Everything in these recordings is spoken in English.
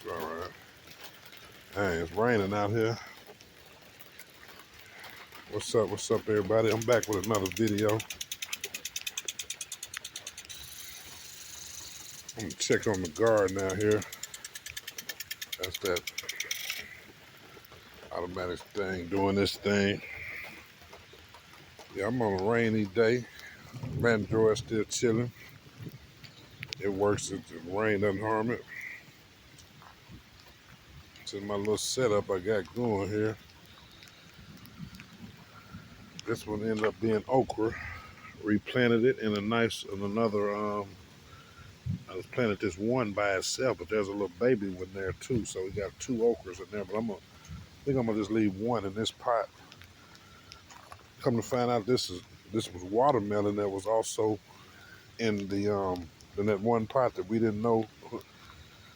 All right. Hey, it's raining out here. What's up? What's up, everybody? I'm back with another video. I'm gonna check on the garden out here. That's that automatic thing doing this thing. Yeah, I'm on a rainy day. Mandroid's still chilling. It works. The rain doesn't harm it. This is my little setup I got going here. This one ended up being okra. Replanted it in another. I just planted this one by itself, but there's a little baby one there too. So we got two okras in there. But I think I'm gonna just leave one in this pot. Come to find out, this was watermelon that was also in that one pot that we didn't know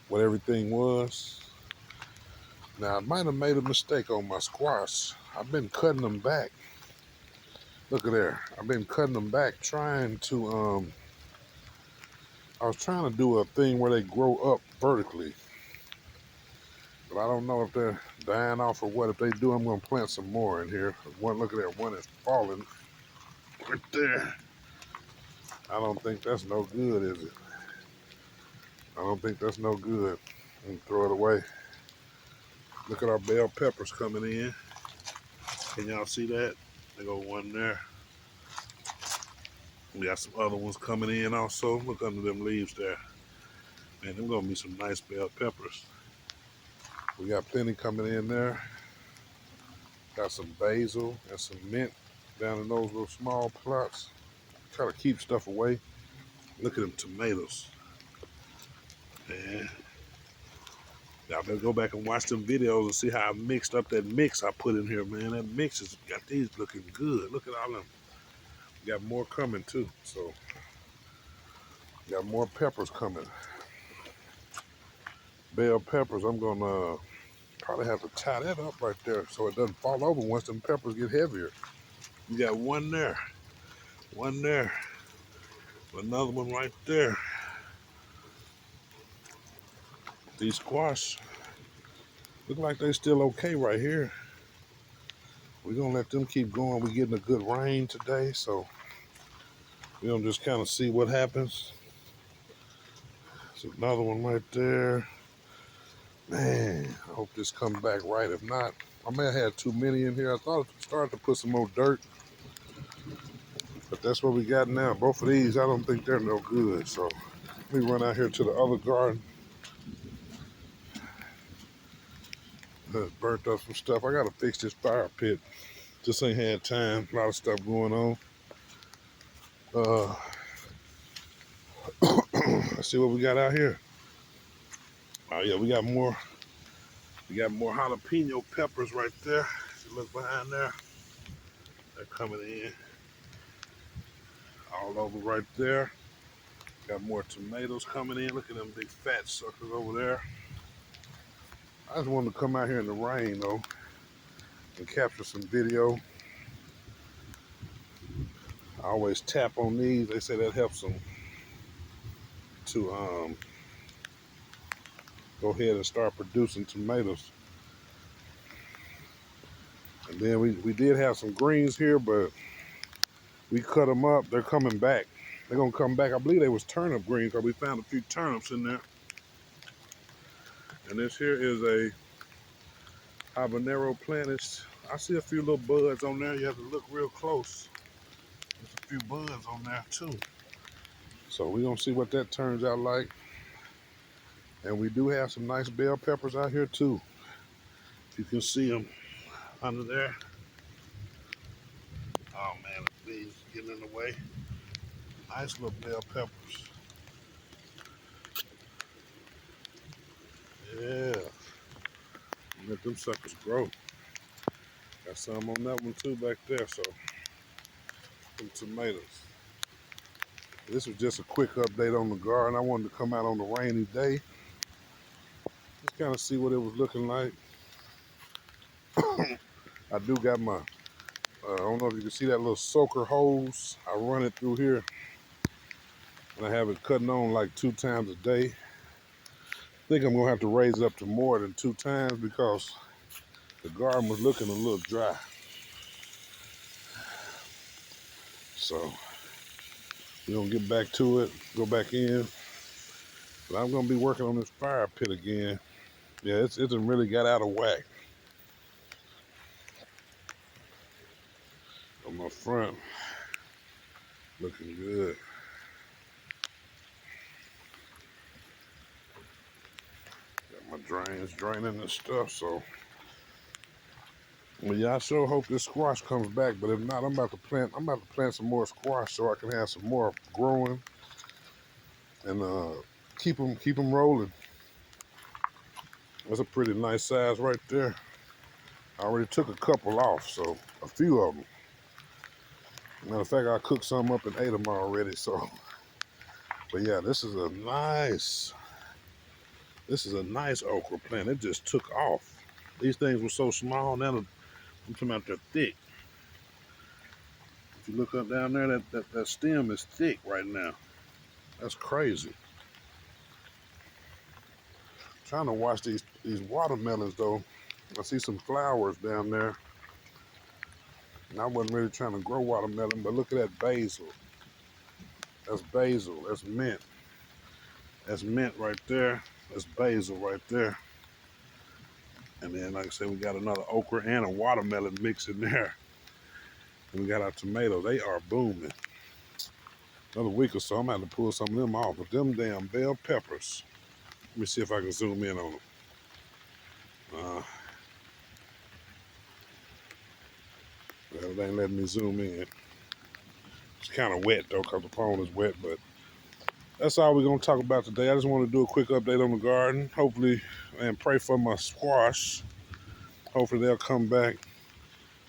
what everything was. Now I might have made a mistake on my squash. I've been cutting them back. Look at there. I've been cutting them back, trying to I was trying to do a thing where they grow up vertically. But I don't know if they're dying off or what. If they do, I'm gonna plant some more in here. One, look at that, one is falling right there. I don't think that's no good, is it? I don't think that's no good. I'm gonna throw it away. Look at our bell peppers coming in. Can y'all see that? There go one there. We got some other ones coming in also. Look under them leaves there. Man, them gonna be some nice bell peppers. We got plenty coming in there. Got some basil and some mint down in those little small plots. Try to keep stuff away. Look at them tomatoes. Man. Y'all better go back and watch them videos and see how I mixed up that mix I put in here, man. That mix has got these looking good. Look at all them. We got more coming too. So, got more peppers coming. Bell peppers, I'm gonna probably have to tie that up right there so it doesn't fall over once them peppers get heavier. You got one there, another one right there. These squash look like they still okay right here. We're gonna let them keep going. We're getting a good rain today, so we're gonna just kind of see what happens. There's another one right there. Man, I hope this comes back right. If not, I may have had too many in here. I thought I started to put some more dirt, but that's what we got now. Both of these, I don't think they're no good. So let me run out here to the other garden. Burnt up some stuff. I gotta fix this fire pit. Just ain't had time. A lot of stuff going on. Let's see what we got out here. Oh yeah, we got more. We got more jalapeno peppers right there. You look behind there. They're coming in all over right there. Got more tomatoes coming in. Look at them big fat suckers over there. I just wanted to come out here in the rain though and capture some video. I always tap on these. They say that helps them to go ahead and start producing tomatoes. And then we did have some greens here, but we cut them up. They're coming back. They're gonna come back. I believe they was turnip greens because we found a few turnips in there. And this here is a habanero plant. I see a few little buds on there. You have to look real close. There's a few buds on there too. So we're gonna see what that turns out like. And we do have some nice bell peppers out here too. If you can see them under there. Oh man, the bees getting in the way. Nice little bell peppers. Yeah. Let them suckers grow. Got some on that one too back there, so some tomatoes. This was just a quick update on the garden. I wanted to come out on a rainy day. Just kind of see what it was looking like. I do got my, I don't know if you can see that little soaker hose. I run it through here. And I have it cutting on like 2 times a day. think I'm gonna have to raise it up to more than 2 times because the garden was looking a little dry. So we're gonna get back to it, go back in. But I'm gonna be working on this fire pit again. Yeah, it's really got out of whack. On my front, looking good. Got my drains draining and stuff, so. Well, yeah, I sure hope this squash comes back, but if not, I'm about to plant some more squash so I can have some more growing and keep them rolling. That's a pretty nice size right there. I already took a couple off, so a few of them. Matter of fact, I cooked some up and ate them already. So, but yeah, this is a nice okra plant. It just took off. These things were so small. Now I'm talking about they're thick. If you look up down there, that stem is thick right now. That's crazy. I'm trying to watch these watermelons though. I see some flowers down there. And I wasn't really trying to grow watermelon, but look at that basil. That's basil. That's mint. That's mint right there. That's basil right there. And then, like I said, we got another okra and a watermelon mix in there. And we got our tomatoes. They are booming. Another week or so, I'm going to have to pull some of them off. But them damn bell peppers. Let me see if I can zoom in on them. Well, it ain't letting me zoom in. It's kind of wet, though, because the phone is wet. But that's all we're going to talk about today. I just want to do a quick update on the garden. Hopefully, and pray for my squash. Hopefully, they'll come back.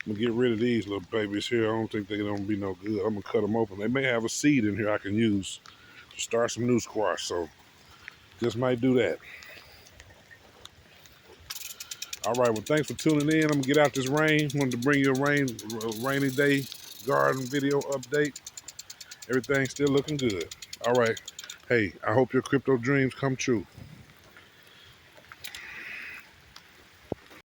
I'm gonna get rid of these little babies here. I don't think they're gonna be no good. I'm gonna cut them open. They may have a seed in here I can use to start some new squash, so just might do that. All right, well, thanks for tuning in. I'm gonna get out this rain. Wanted to bring you a rainy day garden video update. Everything's still looking good. All right. Hey, I hope your crypto dreams come true.